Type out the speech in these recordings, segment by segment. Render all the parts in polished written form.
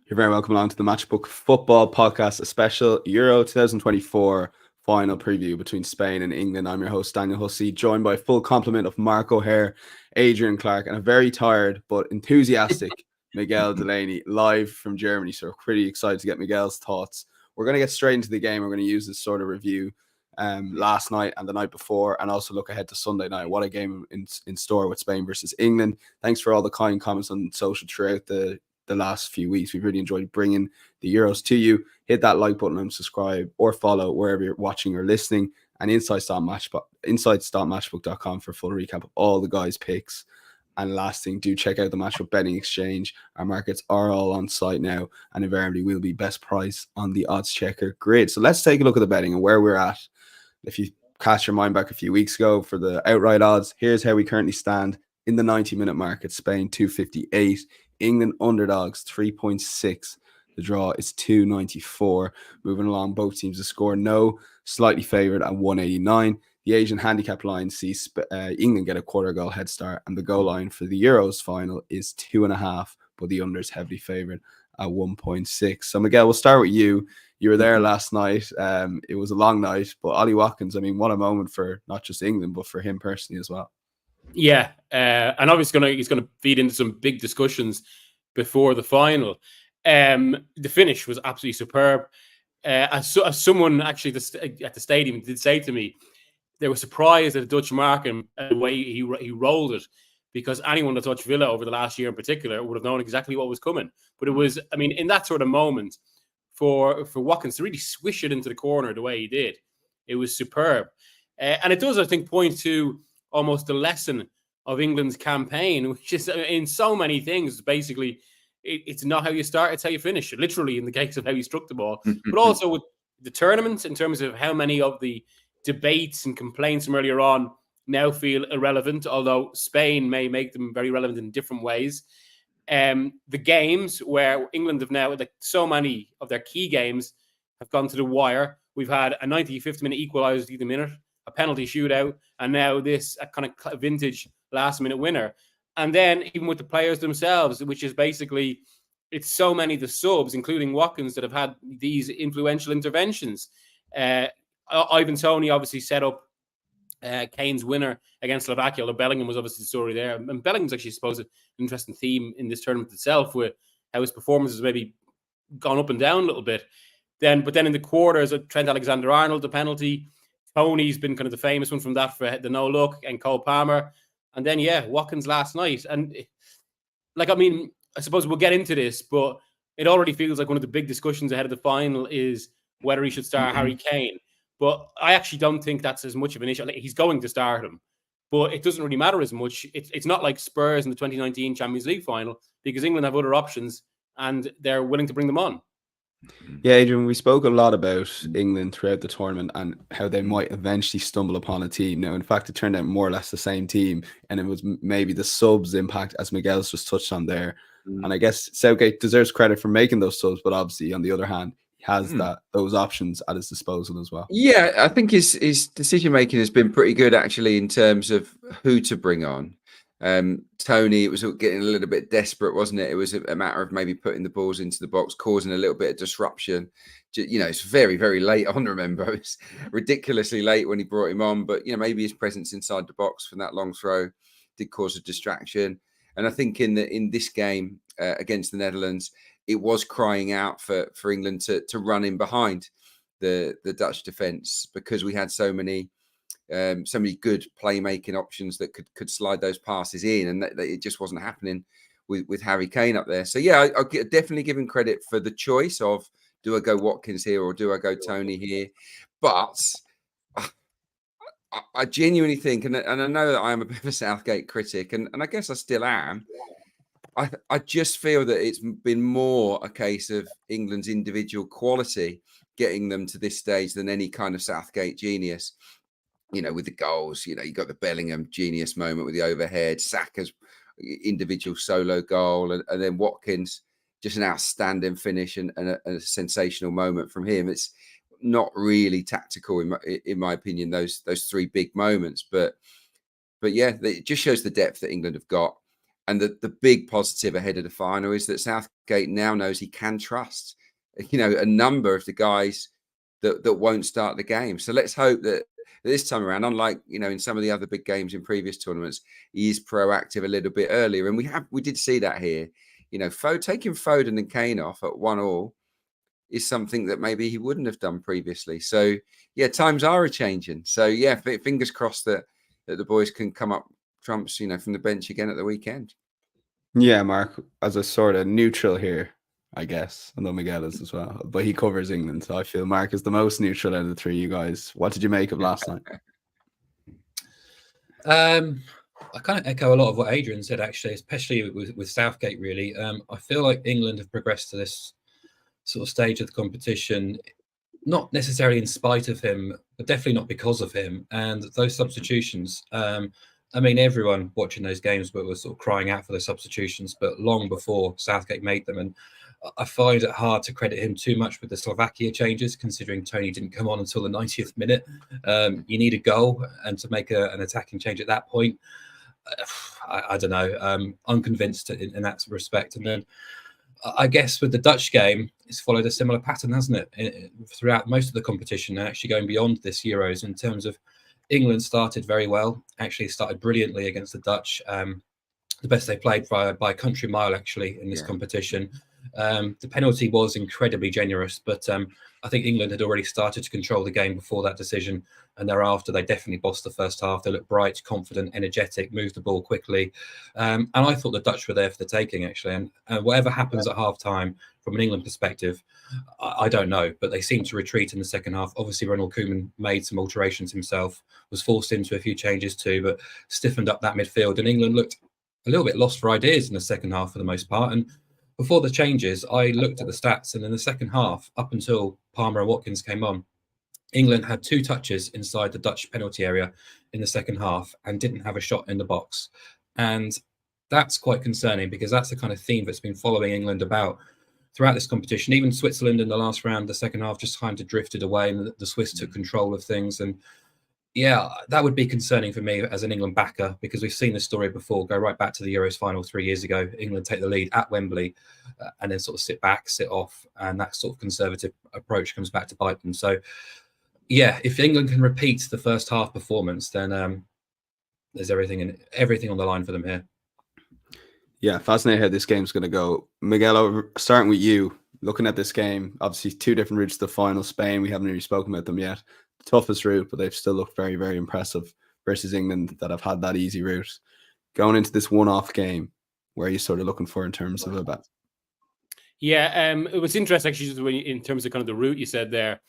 You're very welcome along to the Matchbook Football Podcast, a special Euro 2024 final preview between Spain and England. I'm your host, Daniel Hussey, joined by a full complement of Mark O'Hare, Adrian Clarke, and a very tired but enthusiastic Miguel Delaney live from Germany. So we're pretty excited to get Miguel's thoughts. We're going to get straight into the game. We're going to use this sort of review last night and the night before, and also look ahead to Sunday night. What a game in store with Spain versus England. Thanks for all the kind comments on social throughout the last few weeks. We've really enjoyed bringing the Euros to you. Hit that like button and subscribe or follow wherever you're watching or listening, and insights.matchbook.com for full recap of all the guys' picks. And last thing, do check out the Matchbook Betting Exchange. Our markets are all on site now, and invariably will be best price on the odds checker grid. So let's take a look at the betting and where we're at. If you cast your mind back a few weeks ago for the outright odds, here's how we currently stand in the 90-minute market. Spain 258, England underdogs 3.6. The draw is 294. Moving along, both teams to score no, slightly favoured at 189. The Asian handicap line sees England get a quarter goal head start, and the goal line for the Euros final is 2.5, but the under is heavily favoured at 1.6. So Miguel, we'll start with you. You were there last night. It was a long night, but Ollie Watkins, I mean, what a moment for not just England, but for him personally as well. Yeah, and obviously he's going to feed into some big discussions before the final. The finish was absolutely superb. As someone actually at the stadium did say to me, they were surprised at the Dutch marking and the way he rolled it, because anyone that touched Villa over the last year in particular would have known exactly what was coming. But it was, I mean, in that sort of moment, for Watkins to really swish it into the corner the way he did, it was superb. And it does, I think, point to almost the lesson of England's campaign, which is in so many things, basically, it's not how you start, it's how you finish. Literally, in the case of how you struck the ball, but also with the tournament, in terms of how many of the debates and complaints from earlier on now feel irrelevant, although Spain may make them very relevant in different ways. The games where England have now, like so many of their key games, have gone to the wire. We've had a 95th minute equaliser to the minute, a penalty shootout, and now this a kind of vintage last minute winner. And then even with the players themselves, which is basically, it's so many of the subs, including Watkins, that have had these influential interventions. Ivan Toney obviously set up Kane's winner against Slovakia, although Bellingham was obviously the story there. And Bellingham's actually, I suppose, an interesting theme in this tournament itself, with how his performances maybe gone up and down a little bit. But then in the quarters, Trent Alexander-Arnold, the penalty. Tony's been kind of the famous one from that for the no-look, and Cole Palmer. And then, Watkins last night. And, I suppose we'll get into this, but it already feels like one of the big discussions ahead of the final is whether he should start Harry Kane. But I actually don't think that's as much of an issue. He's going to start him, but it doesn't really matter as much. It's not like Spurs in the 2019 Champions League final, because England have other options and they're willing to bring them on. Yeah, Adrian, we spoke a lot about England throughout the tournament and how they might eventually stumble upon a team. Now, in fact, it turned out more or less the same team, and it was maybe the subs impact, as Miguel's just touched on there. And I guess Southgate deserves credit for making those subs, but obviously, on the other hand, he has those options at his disposal as well. Yeah, I think his decision making has been pretty good, actually, in terms of who to bring on. Tony, it was getting a little bit desperate, wasn't it? It was a matter of maybe putting the balls into the box, causing a little bit of disruption. It's very, very late on, remember. It's ridiculously late when he brought him on, but, maybe his presence inside the box from that long throw did cause a distraction. And I think in this game against the Netherlands, it was crying out for England to run in behind the Dutch defence, because we had so many good playmaking options that could slide those passes in, and that it just wasn't happening with Harry Kane up there. So I'll definitely give him credit for the choice of, do I go Watkins here or do I go Tony here? But I genuinely think, and I know that I'm a bit of a Southgate critic, and I guess I still am, I just feel that it's been more a case of England's individual quality getting them to this stage than any kind of Southgate genius. With the goals, you got the Bellingham genius moment with the overhead, Saka's individual solo goal, and then Watkins, just an outstanding finish and a sensational moment from him. It's not really tactical in my opinion, those three big moments, but yeah, it just shows the depth that England have got. And the big positive ahead of the final is that Southgate now knows he can trust, a number of the guys that won't start the game. So let's hope that this time around, unlike, in some of the other big games in previous tournaments, he is proactive a little bit earlier. And we did see that here. Taking Foden and Kane off at 1-1 is something that maybe he wouldn't have done previously. So, yeah, times are a-changing. So, yeah, fingers crossed that the boys can come up trumps, from the bench again at the weekend. Yeah, Mark, as a sort of neutral here, I guess. I know Miguel is as well, but he covers England. So I feel Mark is the most neutral out of the three of you guys. What did you make of last night? I kind of echo a lot of what Adrian said, actually, especially with Southgate, really. I feel like England have progressed to this sort of stage of the competition, not necessarily in spite of him, but definitely not because of him. And those substitutions, everyone watching those games was sort of crying out for the substitutions, but long before Southgate made them. And I find it hard to credit him too much with the Slovakia changes, considering Tony didn't come on until the 90th minute. You need a goal, and to make an attacking change at that point, I don't know. I'm unconvinced in that respect. And then I guess with the Dutch game, it's followed a similar pattern, hasn't it? Throughout most of the competition, and actually going beyond this Euros, in terms of England started very well, actually started brilliantly against the Dutch. The best they played by a country mile, actually, in this competition. The penalty was incredibly generous, but I think England had already started to control the game before that decision, and thereafter they definitely bossed the first half. They looked bright, confident, energetic, moved the ball quickly, and I thought the Dutch were there for the taking, actually. And whatever happens at half-time, from an England perspective, I don't know, but they seemed to retreat in the second half. Obviously, Ronald Koeman made some alterations himself, was forced into a few changes too, but stiffened up that midfield, and England looked a little bit lost for ideas in the second half for the most part. And before the changes, I looked at the stats, and in the second half, up until Palmer and Watkins came on, England had 2 touches inside the Dutch penalty area in the second half and didn't have a shot in the box. And that's quite concerning, because that's the kind of theme that's been following England about throughout this competition. Even Switzerland in the last round, the second half just kind of drifted away, and the Swiss took control of things. And yeah, that would be concerning for me as an England backer, because we've seen this story before. Go right back to the Euros final 3 years ago. England take the lead at Wembley and then sort of sit back, sit off, and that sort of conservative approach comes back to bite them. So, yeah, if England can repeat the first half performance, then there's everything on the line for them here. Yeah, fascinating how this game's going to go. Miguel, starting with you, looking at this game, obviously 2 different routes to the final. Spain, we haven't really spoken about them yet. Toughest route, but they've still looked very, very impressive versus England that have had that easy route. Going into this one-off game, where are you sort of looking for in terms of a bet? Yeah, it was interesting actually, just when in terms of kind of the route you said there.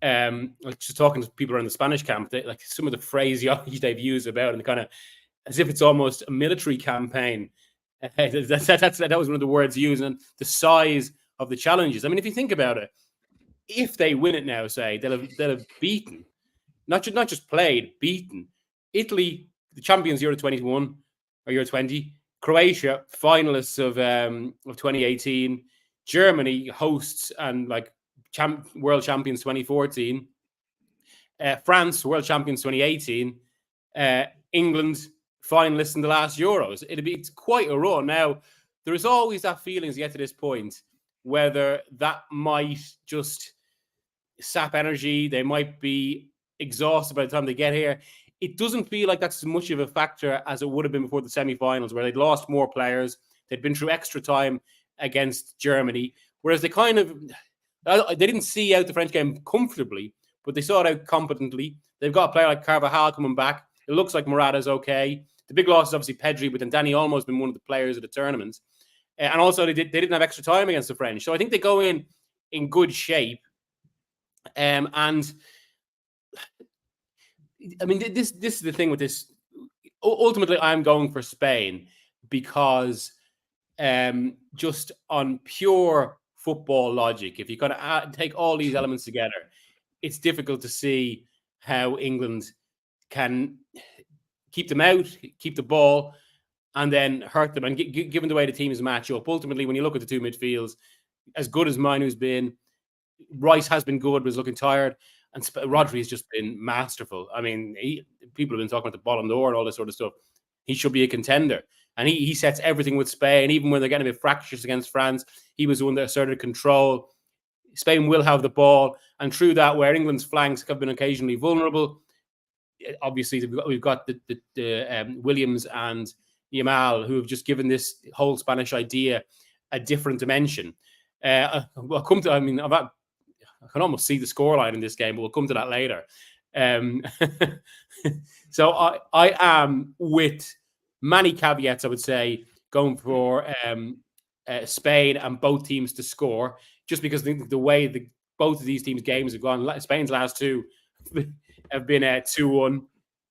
Like just talking to people around the Spanish camp, like some of the phraseology they've used about, and kind of as if it's almost a military campaign. That was one of the words used, and the size of the challenges. I mean, if you think about it, if they win it now, say they'll have beaten, not just played, beaten Italy, the champions Euro 21 or Euro 20, Croatia, finalists of 2018, Germany, hosts and like world champions 2014, France, world champions 2018, England, finalists in the last Euros. It's quite a run. Now, there is always that feeling as you get to this point, whether that might just sap energy, they might be exhausted by the time they get here. It doesn't feel like that's as much of a factor as it would have been before the semi-finals, where they'd lost more players, they'd been through extra time against Germany, whereas they didn't see out the French game comfortably, but they saw it out competently. They've got a player like Carvajal coming back. It looks like Morata's okay. The big loss is obviously Pedri, but then Danny Olmo's been one of the players of the tournament. And also they didn't have extra time against the French. So I think they go in good shape. And I mean, this is the thing with this. Ultimately, I'm going for Spain because just on pure football logic, if you kind of take all these elements together, it's difficult to see how England can keep them out, keep the ball, and then hurt them. And given the way the teams match up, ultimately, when you look at the 2 midfields, as good as Mainu's been, Rice has been good, but is looking tired, and Rodri has just been masterful. I mean, people have been talking about the Ballon d'Or and all this sort of stuff. He should be a contender. and he sets everything with Spain. Even when they're getting a bit fractious against France, he was the one that asserted control. Spain will have the ball, and through that, where England's flanks have been occasionally vulnerable, obviously we've got the Williams and Yamal, who have just given this whole Spanish idea a different dimension. I'll come to. I mean, I can almost see the scoreline in this game, but we'll come to that later. So I am, with many caveats, I would say, going for Spain and both teams to score, just because the way both of these teams' games have gone. Spain's last two have been 2-1.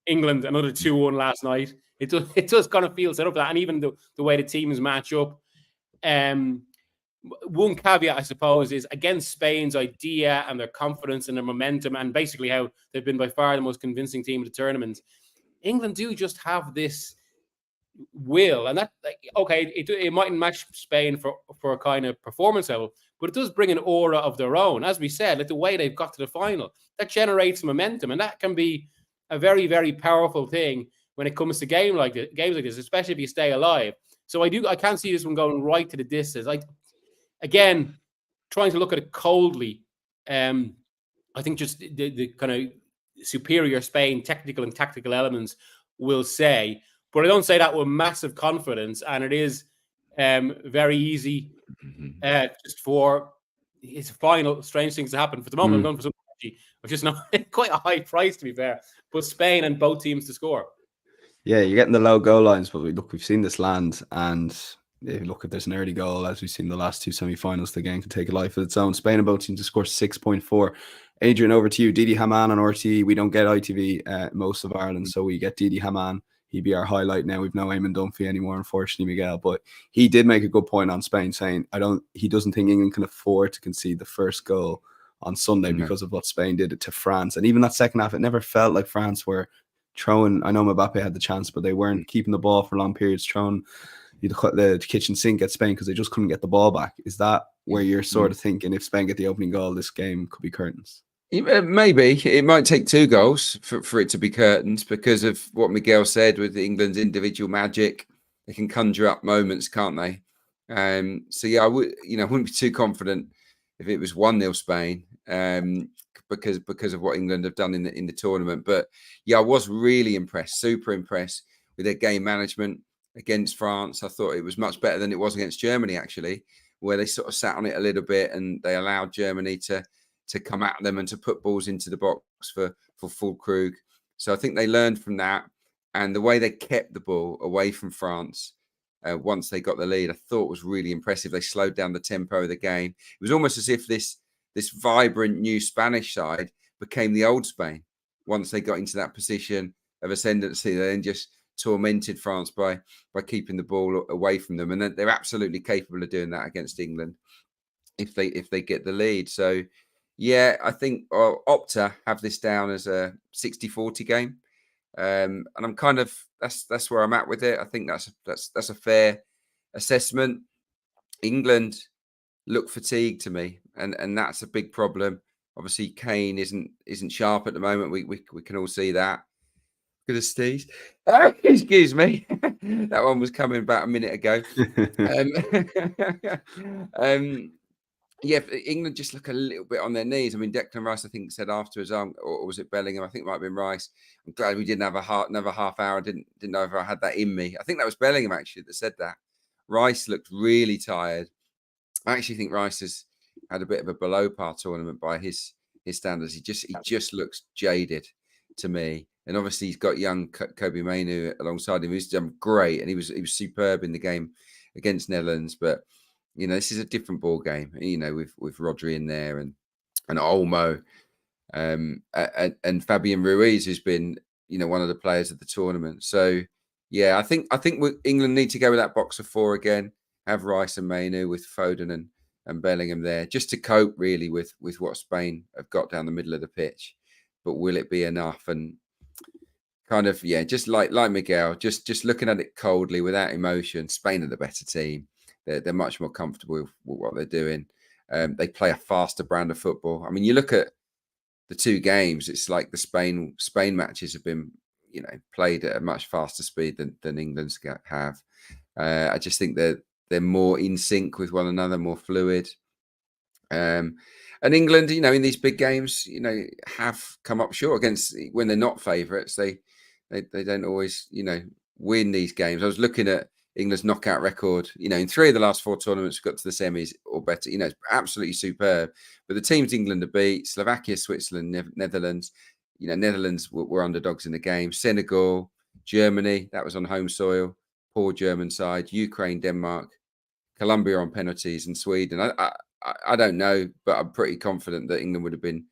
England, another 2-1 last night. It does kind of feel set up for that, and even the way the teams match up. One caveat, I suppose, is against Spain's idea and their confidence and their momentum, and basically how they've been by far the most convincing team of the tournament. England do just have this will, and that, okay, it mightn't match Spain for a kind of performance level, but it does bring an aura of their own. As we said, like the way they've got to the final, that generates momentum, and that can be a very, very powerful thing when it comes to games like this, especially if you stay alive. So I can't see this one going right to the distance. Again, trying to look at it coldly, I think just the kind of superior Spain technical and tactical elements will say, but I don't say that with massive confidence, and it is very easy just for it's final strange things to happen. For the moment, I'm going for something which is not quite a high price, to be fair, but Spain and both teams to score. Yeah, you're getting the low goal lines, but we've seen this land, and look, if there's an early goal, as we've seen the last two semi-finals, the game can take a life of its own. Spain and both teams to score 6.4. Adrian, over to you. Didi Hamann on RTE. We don't get ITV most of Ireland, so we get Didi Hamann. He'd be our highlight now. We've no Eamon Dunphy anymore, unfortunately, Miguel. But he did make a good point on Spain, saying he doesn't think England can afford to concede the first goal on Sunday because of what Spain did to France. And even that second half, it never felt like France were throwing. I know Mbappe had the chance, but they weren't keeping the ball for long periods, throwing the kitchen sink at Spain because they just couldn't get the ball back. Is that where you're sort of thinking if Spain get the opening goal, this game could be curtains? Maybe it might take 2 goals for it to be curtains, because of what Miguel said with England's individual magic. They can conjure up moments, can't they? So yeah, I wouldn't be too confident if it was 1-0 Spain, because of what England have done in the tournament. But yeah, I was really impressed, super impressed with their game management against France. I thought it was much better than it was against Germany, actually, where they sort of sat on it a little bit and they allowed Germany to come at them and to put balls into the box for Füllkrug. So I think they learned from that, and the way they kept the ball away from France once they got the lead, I thought was really impressive. They slowed down the tempo of the game. It was almost as if this vibrant new Spanish side became the old Spain once they got into that position of ascendancy. They then just tormented France by keeping the ball away from them, and they're absolutely capable of doing that against England if they get the lead. So yeah, I think Opta have this down as a 60-40 game, and I'm kind of that's where I'm at with it. I think that's a fair assessment. England look fatigued to me, and that's a big problem. Obviously, Kane isn't sharp at the moment. We can all see that. Good as Steve. Excuse me, that one was coming about a minute ago. Yeah, England just look a little bit on their knees. I mean, Declan Rice, I think, said afterwards, or was it Bellingham? I think it might have been Rice. I'm glad we didn't have another half hour. I didn't know if I had that in me. I think that was Bellingham, actually, that said that. Rice looked really tired. I actually think Rice has had a bit of a below par tournament by his standards. He just looks jaded to me. And obviously, he's got young Kobe Mainoo alongside him. He's done great, and he was superb in the game against Netherlands. But this is a different ball game. With Rodri in there and Olmo, and Fabian Ruiz, who's been one of the players of the tournament. So yeah, I think England need to go with that box of 4 again. Have Rice and Mainoo with Foden and Bellingham there, just to cope really with what Spain have got down the middle of the pitch. But will it be enough? And kind of, yeah, just like Miguel, just looking at it coldly without emotion. Spain are the better team. They're much more comfortable with what they're doing. They play a faster brand of football. I mean, you look at the 2 games, it's like the Spain matches have been, played at a much faster speed than England's have. I just think they're more in sync with one another, more fluid. And England, in these big games, have come up short against when they're not favourites. They don't always, win these games. I was looking at England's knockout record. In 3 of the last 4 tournaments, got to the semis or better. It's absolutely superb. But the teams England have beat: Slovakia, Switzerland, Netherlands. Netherlands were underdogs in the game. Senegal, Germany, that was on home soil. Poor German side. Ukraine, Denmark, Colombia on penalties, and Sweden. I don't know, but I'm pretty confident that England would have been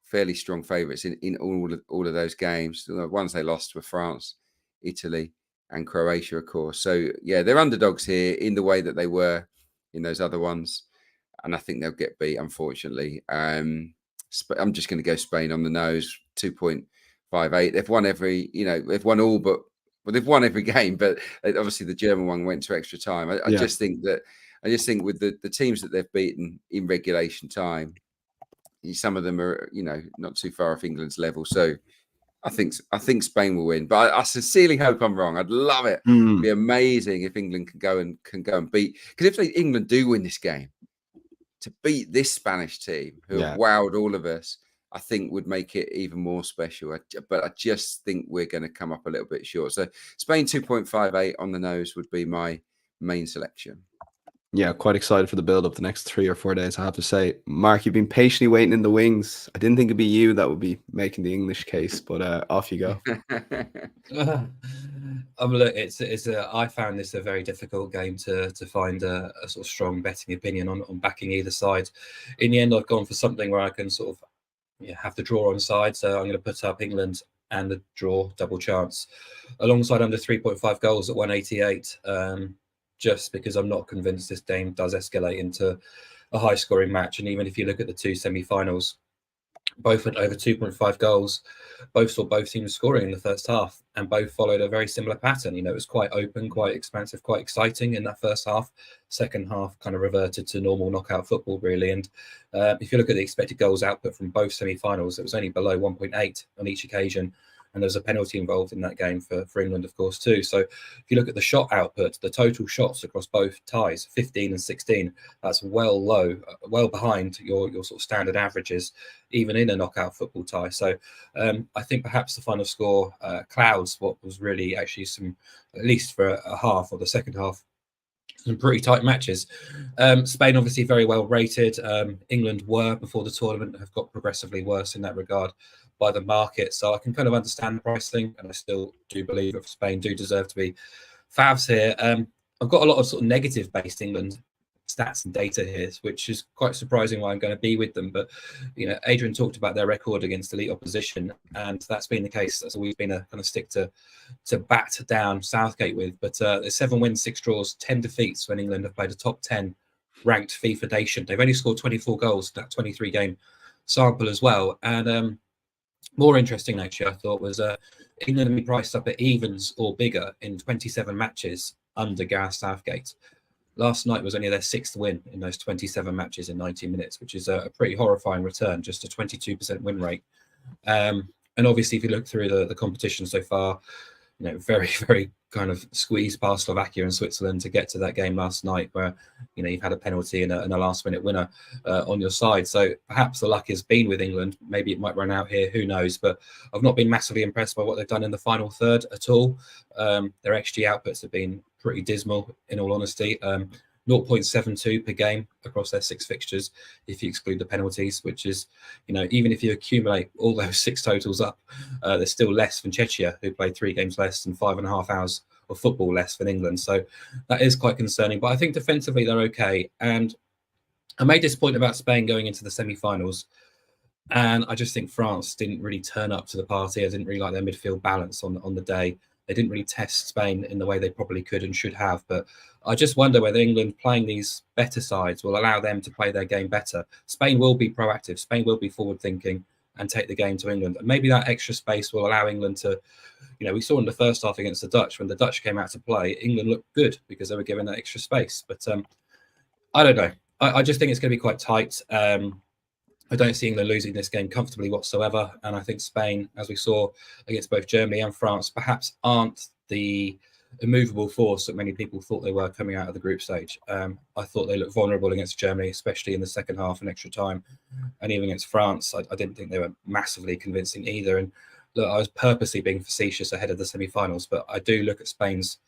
fairly strong favourites in all of those games. The ones they lost were France, Italy, and Croatia, of course. So, yeah, they're underdogs here in the way that they were in those other ones. And I think they'll get beat, unfortunately. I'm just going to go Spain on the nose, 2.58. They've won they've won all but... Well, they've won every game, but obviously the German one went to extra time. I just think with the teams that they've beaten in regulation time, some of them are, not too far off England's level. So I think Spain will win, but I sincerely hope I'm wrong. I'd love it. It'd be amazing if England can go and beat. Because if England do win this game, to beat this Spanish team who have wowed all of us, I think would make it even more special. But I just think we're going to come up a little bit short. So Spain 2.58 on the nose would be my main selection. Yeah, quite excited for the build-up the next 3 or 4 days, I have to say. Mark, you've been patiently waiting in the wings. I didn't think it'd be you that would be making the English case, but off you go. Look, I found this a very difficult game to find a sort of strong betting opinion on backing either side. In the end, I've gone for something where I can sort of have the draw on side. So I'm going to put up England and the draw, double chance, alongside under 3.5 goals at 188. Just because I'm not convinced this game does escalate into a high-scoring match. And even if you look at the 2 semi-finals, both went over 2.5 goals. Both saw both teams scoring in the first half, and both followed a very similar pattern. It was quite open, quite expansive, quite exciting in that first half. Second half kind of reverted to normal knockout football, really. And if you look at the expected goals output from both semi-finals, it was only below 1.8 on each occasion. And there's a penalty involved in that game for England, of course, too. So if you look at the shot output, the total shots across both ties, 15 and 16, that's well behind your sort of standard averages, even in a knockout football tie. So I think perhaps the final score clouds what was really actually at least for a half or the second half, some pretty tight matches. Spain obviously very well rated. England were before the tournament, have got progressively worse in that regard by the market. So I can kind of understand the pricing, and I still do believe that Spain do deserve to be favs here. I've got a lot of sort of negative based England stats and data here, which is quite surprising why I'm going to be with them. But Adrian talked about their record against elite opposition, and that's been the case. That's always been a kind of stick to bat down Southgate with. But there's 7 wins, 6 draws, 10 defeats when England have played a top 10 ranked FIFA nation. They've only scored 24 goals, that 23 game sample as well. And more interesting, actually, I thought, was England have been priced up at evens or bigger in 27 matches under Gareth Southgate. Last night was only their 6th win in those 27 matches in 90 minutes, which is a pretty horrifying return, just a 22% win rate. And obviously, if you look through the competition so far, very, very kind of squeezed past Slovakia and Switzerland to get to that game last night where, you've had a penalty and a last-minute winner on your side. So perhaps the luck has been with England. Maybe it might run out here. Who knows? But I've not been massively impressed by what they've done in the final third at all. Their XG outputs have been pretty dismal, in all honesty. 0.72 per game across their 6 fixtures, if you exclude the penalties, which is, even if you accumulate all those 6 totals up, there's still less than Czechia, who played 3 games less and 5.5 hours of football less than England. So that is quite concerning. But I think defensively they're okay. And I made this point about Spain going into the semi-finals, and I just think France didn't really turn up to the party. I didn't really like their midfield balance on the day. They didn't really test Spain in the way they probably could and should have. But I just wonder whether England playing these better sides will allow them to play their game better. Spain will be proactive. Spain will be forward-thinking and take the game to England. And maybe that extra space will allow England to, we saw in the first half against the Dutch, when the Dutch came out to play, England looked good because they were given that extra space. But I don't know. I just think it's going to be quite tight. I don't see England losing this game comfortably whatsoever. And I think Spain, as we saw against both Germany and France, perhaps aren't the immovable force that many people thought they were coming out of the group stage. I thought they looked vulnerable against Germany, especially in the second half and extra time. And even against France, I didn't think they were massively convincing either. And look, I was purposely being facetious ahead of the semi-finals, but I do look at Spain's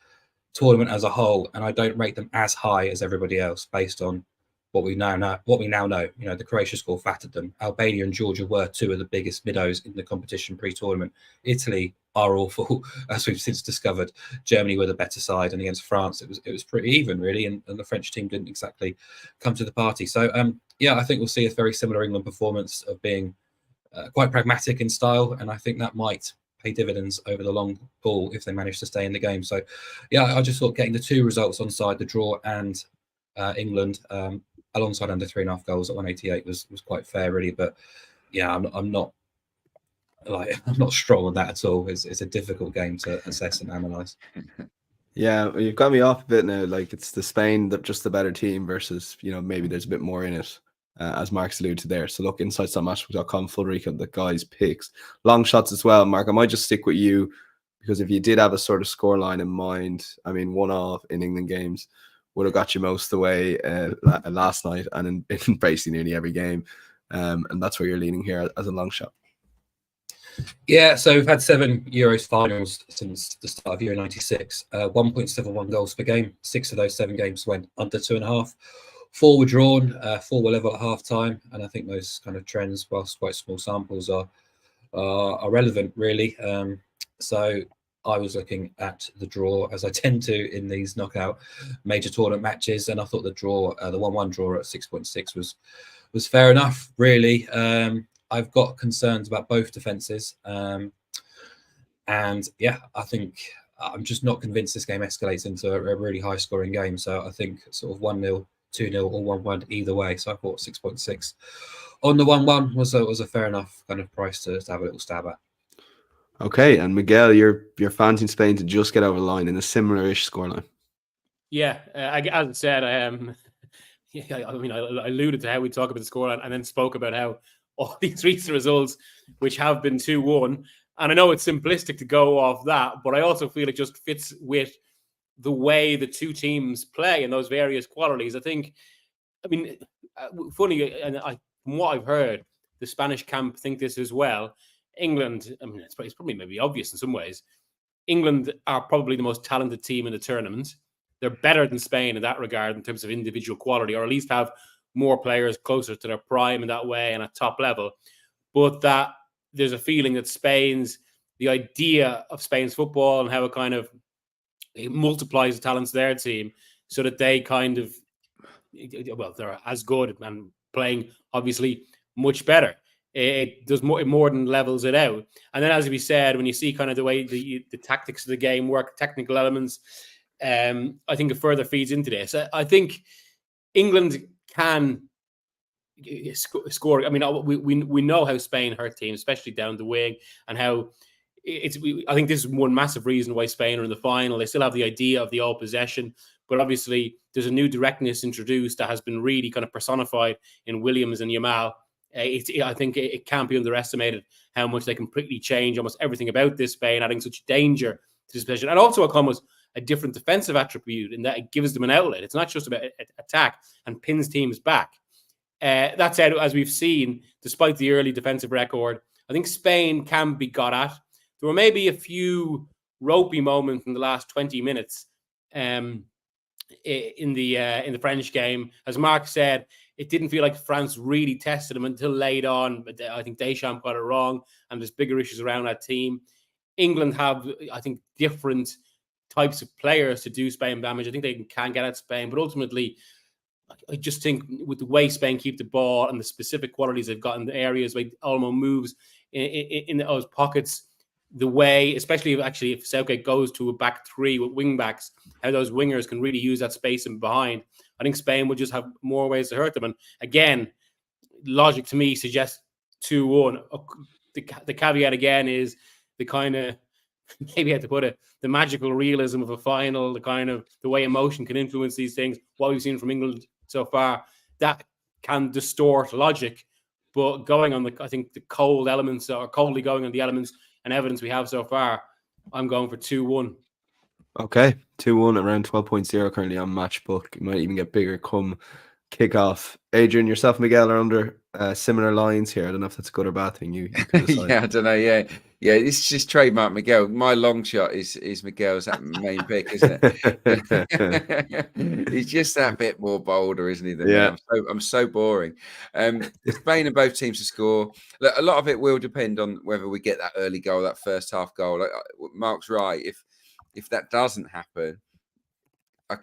tournament as a whole, and I don't rate them as high as everybody else based on what we now know. You know, the Croatia score fattered them. Albania and Georgia were two of the biggest middows in the competition pre-tournament. Italy are awful, as we've since discovered. Germany were the better side, and against France, it was pretty even, really, and the French team didn't exactly come to the party. So, yeah, I think we'll see a very similar England performance of being quite pragmatic in style, and I think that might pay dividends over the long haul if they manage to stay in the game. So, yeah, I just thought getting the two results on side, the draw and England, alongside under 3.5 goals at 188 was quite fair, really. But yeah, I'm not strong on that at all. It's a difficult game to assess and analyze. Yeah, well, you've got me off a bit now. Like, it's the Spain that just the better team versus, you know, maybe there's a bit more in it, as Mark's alluded to there. So look, insights.matchbook.com, full recap of the guys' picks. Long shots as well, Mark. I might just stick with you, because if you did have a sort of scoreline in mind, I mean, 1-1 in England games would have got you most of the way last night and in basically nearly every game. And that's where you're leaning here as a long shot. Yeah, so we've had 7 Euros finals since the start of Euro 96, 1.71 goals per game. 6 of those 7 games went under 2.5. 4 were drawn, 4 were level at half time. And I think those kind of trends, whilst quite small samples, are relevant, really. So I was looking at the draw, as I tend to in these knockout major tournament matches, and I thought the draw, the 1-1 draw at 6.6 was fair enough, really. I've got concerns about both defences, and yeah, I think I'm just not convinced this game escalates into a really high scoring game. So I think sort of 1-0, 2-0, or 1-1 either way. So I thought 6.6 on the 1-1 was a fair enough kind of price to have a little stab at. Okay, and Miguel, you're fancying Spain to just get over the line in a similar-ish scoreline. Yeah, as I said, yeah, I mean, I alluded to how we talk about the scoreline and then spoke about how all these recent results, which have been 2-1, and I know it's simplistic to go off that, but I also feel it just fits with the way the two teams play and those various qualities. I mean, funny, and from what I've heard, the Spanish camp think this as well. England, I mean, it's probably maybe obvious in some ways. England are probably the most talented team in the tournament. They're better than Spain in that regard in terms of individual quality, or at least have more players closer to their prime in that way and at top level. But that there's a feeling that the idea of Spain's football and how it multiplies the talents of their team so that they kind of, well, they're as good and playing obviously much better. It does more than levels it out. And then, as we said, when you see kind of the way the tactics of the game work, technical elements, I think it further feeds into this. I think England can score. I mean, we know how Spain hurt teams, especially down the wing, and how I think this is one massive reason why Spain are in the final. They still have the idea of the all possession, but obviously there's a new directness introduced that has been really kind of personified in Williams and Yamal. I think it can't be underestimated how much they completely change almost everything about this Spain, adding such danger to this position, and also almost a different defensive attribute in that it gives them an outlet. It's not just about attack and pins teams back. That said, as we've seen, despite the early defensive record, I think Spain can be got at. There were maybe a few ropey moments in the last 20 minutes in the French game. As Mark said, it didn't feel like France really tested them until late on. But I think Deschamps got it wrong, and there's bigger issues around that team. England have, I think, different types of players to do Spain damage. I think they can get at Spain, but ultimately, I just think with the way Spain keep the ball and the specific qualities they've got in the areas where Olmo moves in those pockets, the way, especially if Southgate goes to a back three with wing backs, how those wingers can really use that space in behind. I think Spain would just have more ways to hurt them. And again, logic to me suggests 2-1. The caveat again is the kind of, maybe I have to put it, the magical realism of a final, the way emotion can influence these things. What we've seen from England so far, that can distort logic. But going on I think the cold elements, or coldly going on the elements and evidence we have so far, I'm going for 2-1. Okay, 2-1 around 12.0 currently on Matchbook. It might even get bigger come kickoff. Adrian, yourself, Miguel are under similar lines here. I don't know if that's a good or bad thing. You can decide. Yeah, I don't know. Yeah, it's just trademark Miguel. My long shot is Miguel's that main pick, isn't it? He's just that bit more bolder, isn't he? Than me? I'm so boring. Spain and both teams to score. Look, a lot of it will depend on whether we get that early goal, that first half goal. Mark's right. If that doesn't happen,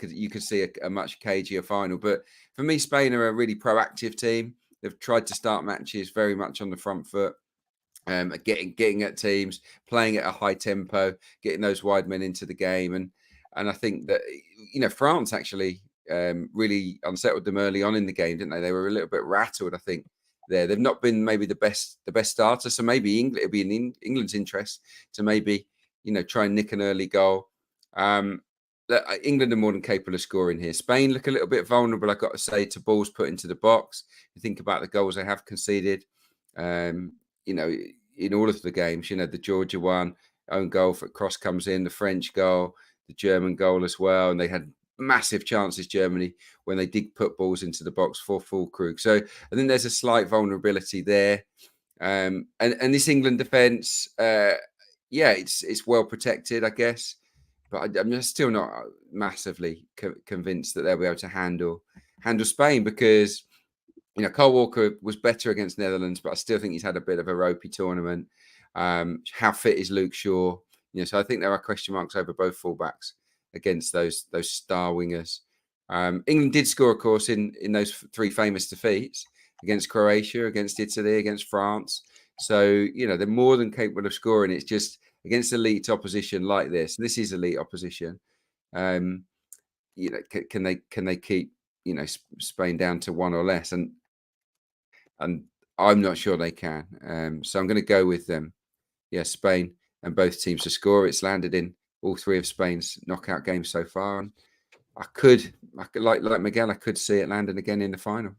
you could see a much cagier final. But for me, Spain are a really proactive team. They've tried to start matches very much on the front foot, getting at teams, playing at a high tempo, getting those wide men into the game, and I think that France actually really unsettled them early on in the game, didn't they? They were a little bit rattled, I think. They've not been maybe the best starter, so maybe it'll be in England's interest to maybe try and nick an early goal. England are more than capable of scoring here. Spain look a little bit vulnerable, I've got to say, to balls put into the box. You think about the goals they have conceded, in all of the games, the Georgia one, own goal for cross comes in, the French goal, the German goal as well. And they had massive chances, Germany, when they did put balls into the box for Füllkrug. So I think there's a slight vulnerability there. And this England defence, it's well protected, I guess. But I'm just still not massively convinced that they'll be able to handle Spain, because Cole Walker was better against Netherlands, but I still think he's had a bit of a ropey tournament. How fit is Luke Shaw? So I think there are question marks over both fullbacks against those star wingers. England did score, of course, in those three famous defeats against Croatia, against Italy, against France. So they're more than capable of scoring. It's just against elite opposition like this. This is elite opposition. Can they keep Spain down to one or less? And I'm not sure they can. So I'm going to go with them. Yeah, Spain and both teams to score. It's landed in all three of Spain's knockout games so far, and I could like Miguel, I could see it landing again in the final.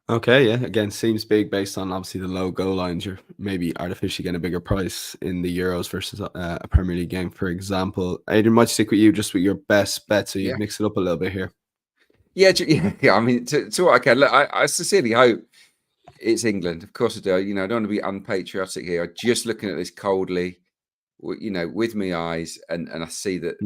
Okay, yeah. Again, seems big based on obviously the low goal lines. You're maybe artificially getting a bigger price in the Euros versus a Premier League game, for example. Adrian, might stick with you just with your best bet, so you mix it up a little bit here. Yeah. I mean, to what I can. Look, I sincerely hope it's England. Of course I do. I don't want to be unpatriotic here. I'm just looking at this coldly, with my eyes, and I see that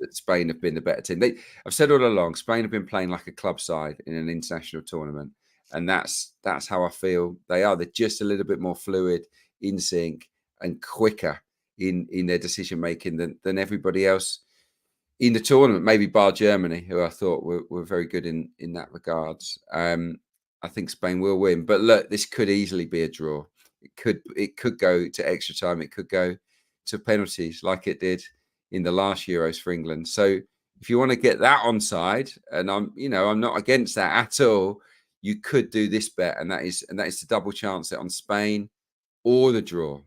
Spain have been the better team. I've said all along, Spain have been playing like a club side in an international tournament. And that's how I feel they are. They're just a little bit more fluid, in sync, and quicker in their decision making than everybody else in the tournament. Maybe bar Germany, who I thought were very good in that regards. I think Spain will win, but look, this could easily be a draw. It could go to extra time. It could go to penalties, like it did in the last Euros for England. So if you want to get that onside, and I'm not against that at all, you could do this bet, and that is to double chance it on Spain or the draw.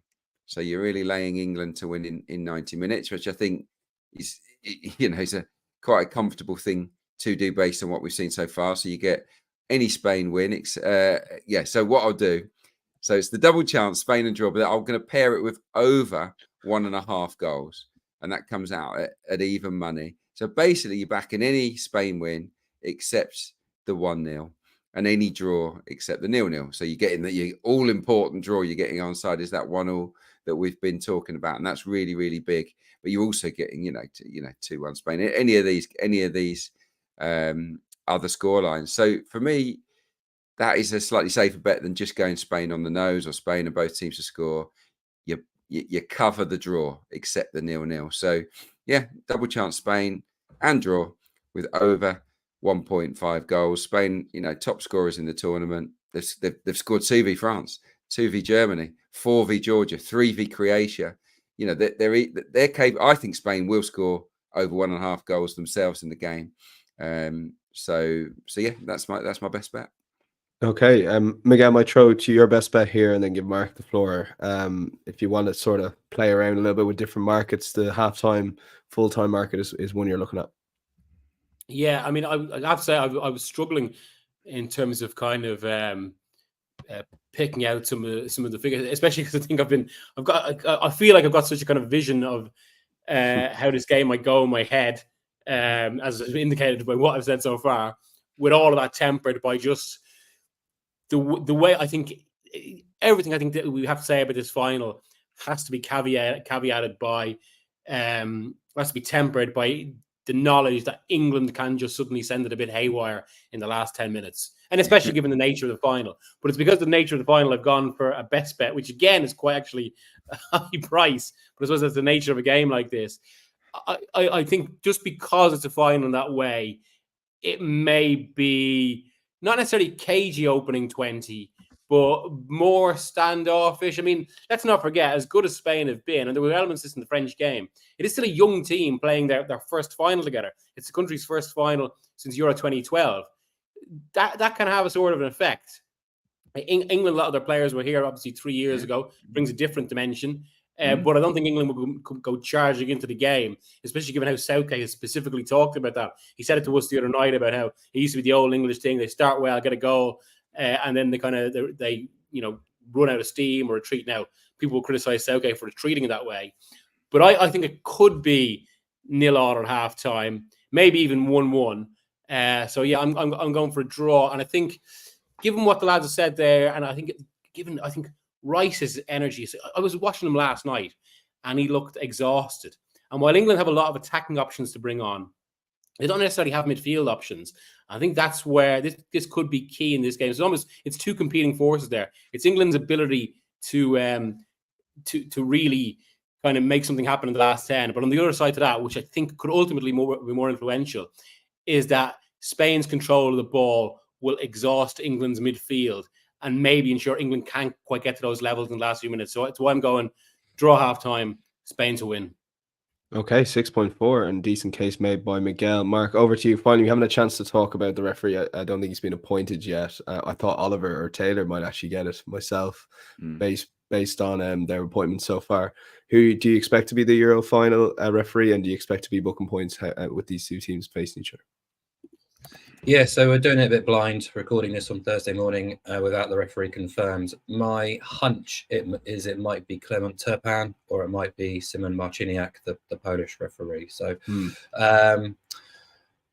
So you're really laying England to win in 90 minutes, which I think is a quite a comfortable thing to do based on what we've seen so far. So you get any Spain win. So what I'll do, so it's the double chance Spain and draw, but I'm going to pair it with over 1.5 goals, and that comes out at even money. So basically, you're backing any Spain win except the 1-0. And any draw except the 0-0. So you're getting the all important draw you're getting on side is that 1-1 that we've been talking about, and that's really, really big. But you're also getting 2-1 Spain. Any of these other scorelines. So for me, that is a slightly safer bet than just going Spain on the nose or Spain and both teams to score. You cover the draw except the 0-0. So yeah, double chance Spain and draw with over 1.5 goals. Spain, top scorers in the tournament. They've scored 2 v France, 2 v Germany, 4 v Georgia, 3 v Croatia. They're capable. I think Spain will score over 1.5 goals themselves in the game. So yeah, that's my best bet. Okay, Miguel, I might throw to your best bet here and then give Mark the floor. If you want to sort of play around a little bit with different markets, the halftime, full-time market is one you're looking at. Yeah, I mean, I have to say I was struggling in terms of kind of picking out some of the figures, especially because I think I feel like I've got such a kind of vision of how this game might go in my head, as indicated by what I've said so far, with all of that tempered by just the way I think everything I think that we have to say about this final has to be caveated by, has to be tempered by the knowledge that England can just suddenly send it a bit haywire in the last 10 minutes. And especially given the nature of the final. But it's because of the nature of the final I've gone for a best bet, which again is quite actually a high price. But I suppose that's the nature of a game like this. I think just because it's a final in that way, it may be not necessarily cagey opening 20, but more standoffish. I mean, let's not forget, as good as Spain have been, and there were elements of this in the French game, it is still a young team playing their first final together. It's the country's first final since Euro 2012. That can have a sort of an effect. England, a lot of their players were here obviously 3 years ago, brings a different dimension. But I don't think England would go charging into the game, especially given how Southgate has specifically talked about that. He said it to us the other night about how it used to be the old English thing. They start well, get a goal, and then they run out of steam or retreat. Now, people will criticize Southgate for retreating in that way. But I think it could be 0-0 at half-time, maybe even 1-1. So yeah, I'm going for a draw, and I think, given what the lads have said there, and I think Rice's energy. I was watching him last night, and he looked exhausted. And while England have a lot of attacking options to bring on, they don't necessarily have midfield options. I think that's where this could be key in this game. It's two competing forces there. It's England's ability to really kind of make something happen in the last 10. But on the other side to that, which I think could ultimately be more influential, is that Spain's control of the ball will exhaust England's midfield and maybe ensure England can't quite get to those levels in the last few minutes. So it's why I'm going draw half-time, Spain to win. Okay, 6.4 and decent case made by Miguel. Mark, over to you. Finally, we haven't had a chance to talk about the referee. I don't think he's been appointed yet. I thought Oliver or Taylor might actually get it myself, based on their appointment so far. Who do you expect to be the Euro final referee, and do you expect to be booking points with these two teams facing each other? Yeah, so we're doing it a bit blind, recording this on Thursday morning without the referee confirmed. My hunch it might be Clement Turpin, or it might be Simon Marciniak, the Polish referee. So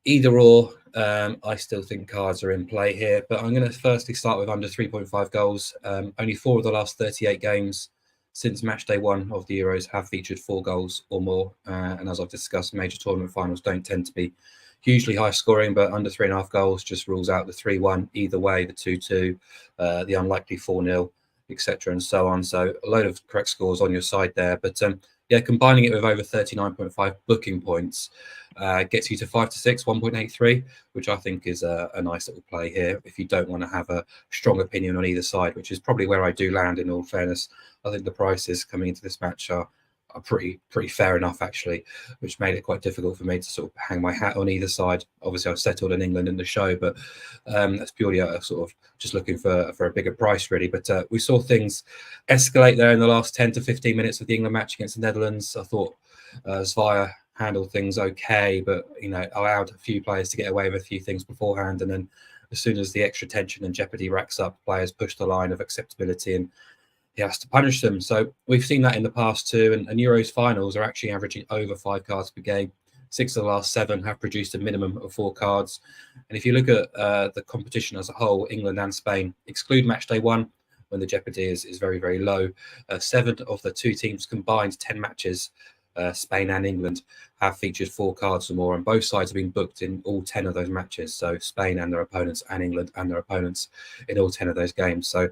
either or, I still think cards are in play here. But I'm going to firstly start with under 3.5 goals. Only 4 of the last 38 games since match day 1 of the Euros have featured 4 goals or more. And as I've discussed, major tournament finals don't tend to be hugely high scoring, but under 3.5 goals just rules out the 3-1 either way, the 2-2, the unlikely 4-0, etc. and so on. So a load of correct scores on your side there. But yeah, combining it with over 39.5 booking points gets you to 5-6, 1.83, which I think is a nice little play here if you don't want to have a strong opinion on either side, which is probably where I do land in all fairness. I think the prices coming into this match are pretty fair enough, actually, which made it quite difficult for me to sort of hang my hat on either side. Obviously, I've settled in England in the show, but that's purely a sort of just looking for a bigger price, really. But we saw things escalate there in the last 10 to 15 minutes of the England match against the Netherlands. I thought Zvaya handled things okay, but allowed a few players to get away with a few things beforehand, and then as soon as the extra tension and jeopardy racks up, players push the line of acceptability and he has to punish them. So we've seen that in the past too, and Euros finals are actually averaging over 5 cards per game. 6 of the last 7 have produced a minimum of 4 cards. And if you look at the competition as a whole, England and Spain, exclude match day 1 when the jeopardy is very, very low. 7 of the 2 teams combined 10 matches, Spain and England, have featured 4 cards or more, and both sides have been booked in all 10 of those matches. So Spain and their opponents, and England and their opponents in all 10 of those games. So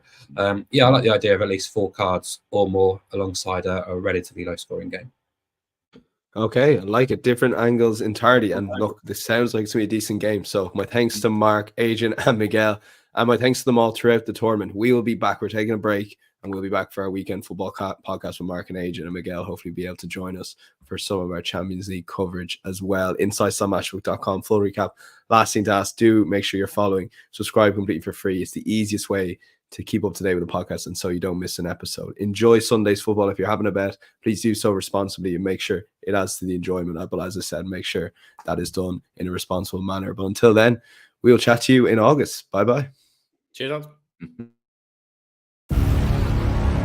yeah, I like the idea of at least 4 cards or more alongside a relatively low scoring game. Okay, I like it. Different angles entirely. And look, this sounds like it's going to be a decent game. So my thanks to Mark, Adrian, and Miguel. And my thanks to them all throughout the tournament. We will be back. We're taking a break, and we'll be back for our weekend football podcast with Mark and Adrian, and Miguel hopefully be able to join us for some of our Champions League coverage as well. Insights.matchbook.com, full recap. Last thing to ask, do make sure you're following. Subscribe completely for free. It's the easiest way to keep up to date with the podcast, and so you don't miss an episode. Enjoy Sunday's football. If you're having a bet, please do so responsibly and make sure it adds to the enjoyment. But as I said, make sure that is done in a responsible manner. But until then, we'll chat to you in August. Bye-bye. Cheers, on.